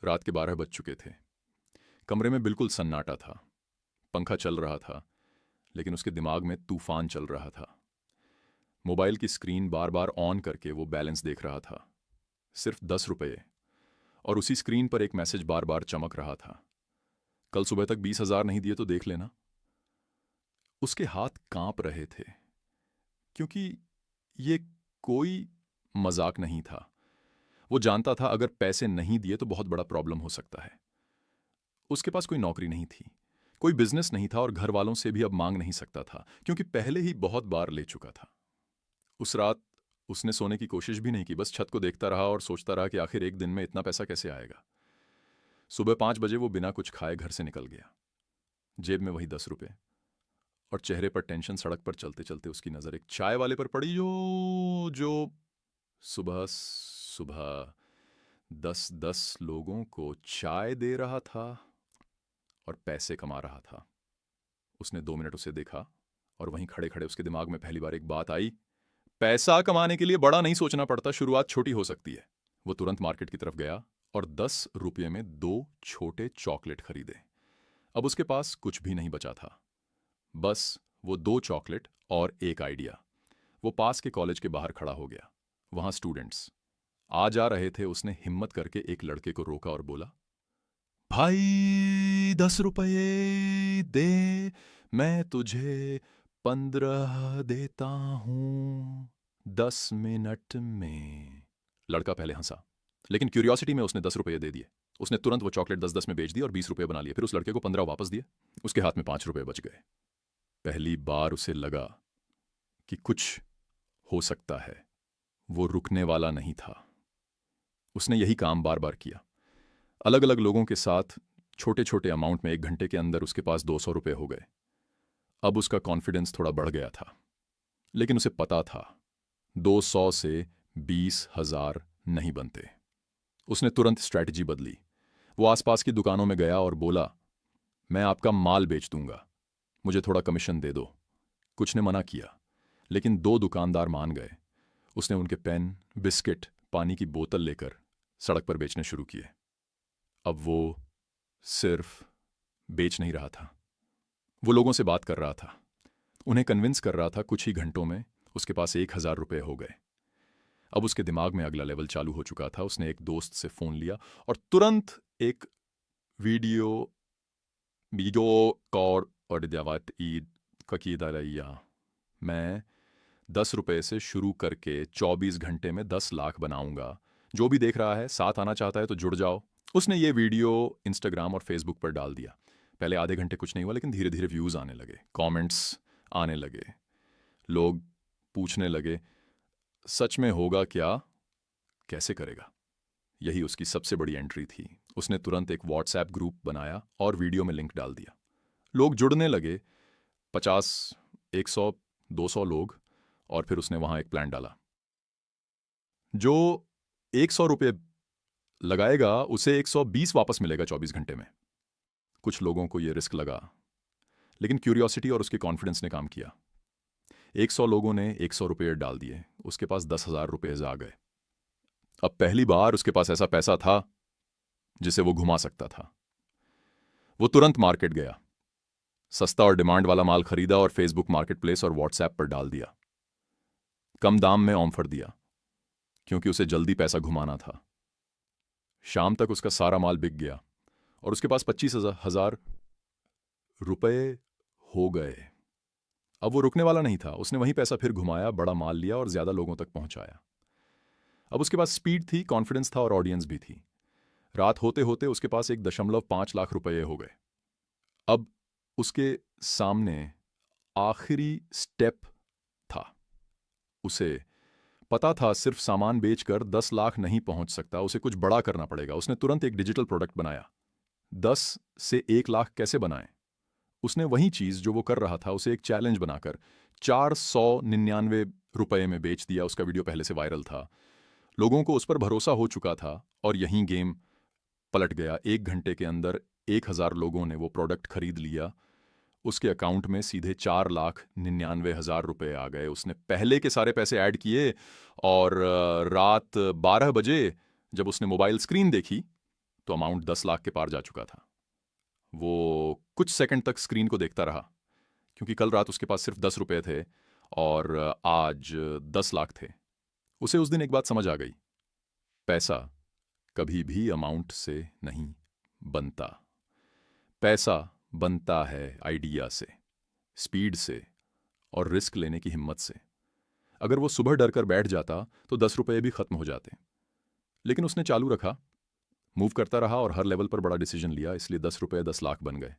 रात के 12 बज चुके थे। कमरे में बिल्कुल सन्नाटा था। पंखा चल रहा था, लेकिन उसके दिमाग में तूफान चल रहा था। मोबाइल की स्क्रीन बार बार ऑन करके वो बैलेंस देख रहा था। सिर्फ 10 रुपये। और उसी स्क्रीन पर एक मैसेज बार बार चमक रहा था। कल सुबह तक 20,000 नहीं दिए तो देख लेना। उसके हाथ कांप रहे थे, क्योंकि ये कोई मजाक नहीं था। वो जानता था अगर पैसे नहीं दिए तो बहुत बड़ा प्रॉब्लम हो सकता है। उसके पास कोई नौकरी नहीं थी, कोई बिजनेस नहीं था और घर वालों से भी अब मांग नहीं सकता था, क्योंकि पहले ही बहुत बार ले चुका था। उस रात उसने सोने की कोशिश भी नहीं की, बस छत को देखता रहा और सोचता रहा कि आखिर एक दिन में इतना पैसा कैसे आएगा। सुबह 5 बजे वो बिना कुछ खाए घर से निकल गया। जेब में वही 10 रुपये और चेहरे पर टेंशन। सड़क पर चलते चलते उसकी नज़र एक चाय वाले पर पड़ी जो जो सुबह सुबह 10-10 लोगों को चाय दे रहा था और पैसे कमा रहा था। उसने 2 मिनट उसे देखा और वहीं खड़े खड़े उसके दिमाग में पहली बार एक बात आई, पैसा कमाने के लिए बड़ा नहीं सोचना पड़ता, शुरुआत छोटी हो सकती है। वो तुरंत मार्केट की तरफ गया और 10 रुपये में 2 छोटे चॉकलेट खरीदे। अब उसके पास कुछ भी नहीं बचा था, बस वो 2 चॉकलेट और एक आइडिया। वो पास के कॉलेज के बाहर खड़ा हो गया। वहां स्टूडेंट्स आ जा रहे थे। उसने हिम्मत करके एक लड़के को रोका और बोला, भाई 10 रुपये दे, मैं तुझे 15 देता हूं 10 मिनट में। लड़का पहले हंसा, लेकिन क्यूरियोसिटी में उसने 10 रुपये दे दिए। उसने तुरंत वो चॉकलेट 10-10 में बेच दी और 20 रुपये बना लिए। फिर उस लड़के को 15 वापस दिए। उसके हाथ में 5 रुपये बच गए। पहली बार उसे लगा कि कुछ हो सकता है। वो रुकने वाला नहीं था। उसने यही काम बार बार किया, अलग अलग लोगों के साथ, छोटे छोटे अमाउंट में। 1 घंटे के अंदर उसके पास 200 रुपये हो गए। अब उसका कॉन्फिडेंस थोड़ा बढ़ गया था, लेकिन उसे पता था 200 से 20,000 नहीं बनते। उसने तुरंत स्ट्रैटेजी बदली। वो आसपास की दुकानों में गया और बोला, मैं आपका माल बेच दूंगा, मुझे थोड़ा कमीशन दे दो। कुछ ने मना किया, लेकिन 2 दुकानदार मान गए। उसने उनके पेन, बिस्किट, पानी की बोतल लेकर सड़क पर बेचने शुरू किए। अब वो सिर्फ बेच नहीं रहा था, वो लोगों से बात कर रहा था, उन्हें कन्विंस कर रहा था। कुछ ही घंटों में उसके पास 1,000 रुपये हो गए। अब उसके दिमाग में अगला लेवल चालू हो चुका था। उसने एक दोस्त से फ़ोन लिया और तुरंत एक वीडियो वीडियो कॉल और दियावत ईद ककीदा। मैं 10 रुपये से शुरू करके 24 घंटे में 10 लाख बनाऊंगा। जो भी देख रहा है, साथ आना चाहता है तो जुड़ जाओ। उसने ये वीडियो इंस्टाग्राम और फेसबुक पर डाल दिया। पहले आधे घंटे कुछ नहीं हुआ, लेकिन धीरे धीरे व्यूज़ आने लगे, कमेंट्स आने लगे। लोग पूछने लगे, सच में होगा क्या, कैसे करेगा। यही उसकी सबसे बड़ी एंट्री थी। उसने तुरंत एक व्हाट्सएप ग्रुप बनाया और वीडियो में लिंक डाल दिया। लोग जुड़ने लगे, 50, 100, 200 लोग। और फिर उसने वहां एक प्लान डाला, जो 100 रुपये लगाएगा उसे 120 वापस मिलेगा 24 घंटे में। कुछ लोगों को यह रिस्क लगा, लेकिन क्यूरियोसिटी और उसके कॉन्फिडेंस ने काम किया। 100 लोगों ने 100 रुपये डाल दिए। उसके पास 10,000 रुपये आ गए। अब पहली बार उसके पास ऐसा पैसा था जिसे वो घुमा सकता था। वो तुरंत मार्केट गया, सस्ता और डिमांड वाला माल खरीदा और फेसबुक मार्केट प्लेस और व्हाट्सएप पर डाल दिया। कम दाम में ऑफर दिया, क्योंकि उसे जल्दी पैसा घुमाना था। शाम तक उसका सारा माल बिक गया और उसके पास 25,000 रुपये हो गए। अब वो रुकने वाला नहीं था। उसने वही पैसा फिर घुमाया, बड़ा माल लिया और ज्यादा लोगों तक पहुंचाया। अब उसके पास स्पीड थी, कॉन्फिडेंस था और ऑडियंस भी थी। रात होते होते उसके पास 1.5 लाख रुपये हो गए। अब उसके सामने आखिरी स्टेप था। उसे पता था सिर्फ सामान बेचकर 10 लाख नहीं पहुंच सकता, उसे कुछ बड़ा करना पड़ेगा। उसने तुरंत एक डिजिटल प्रोडक्ट बनाया। 10 से 1 लाख कैसे बनाएं। उसने वही चीज जो वो कर रहा था उसे एक चैलेंज बनाकर 499 रुपये में बेच दिया। उसका वीडियो पहले से वायरल था, लोगों को उस पर भरोसा हो चुका था और यहीं गेम पलट गया। 1 घंटे के अंदर 1,000 लोगों ने वो प्रोडक्ट खरीद लिया। उसके अकाउंट में सीधे 4,99,000 रुपये आ गए। उसने पहले के सारे पैसे ऐड किए और रात 12 बजे जब उसने मोबाइल स्क्रीन देखी तो अमाउंट 10 लाख के पार जा चुका था। वो कुछ सेकंड तक स्क्रीन को देखता रहा, क्योंकि कल रात उसके पास सिर्फ 10 रुपए थे और आज 10 लाख थे। उसे उस दिन एक बात समझ आ गई, पैसा कभी भी अमाउंट से नहीं बनता। पैसा बनता है आइडिया से, स्पीड से और रिस्क लेने की हिम्मत से। अगर वो सुबह डर कर बैठ जाता तो 10 रुपये भी खत्म हो जाते, लेकिन उसने चालू रखा, मूव करता रहा और हर लेवल पर बड़ा डिसीजन लिया, इसलिए 10 रुपये 10 लाख बन गए।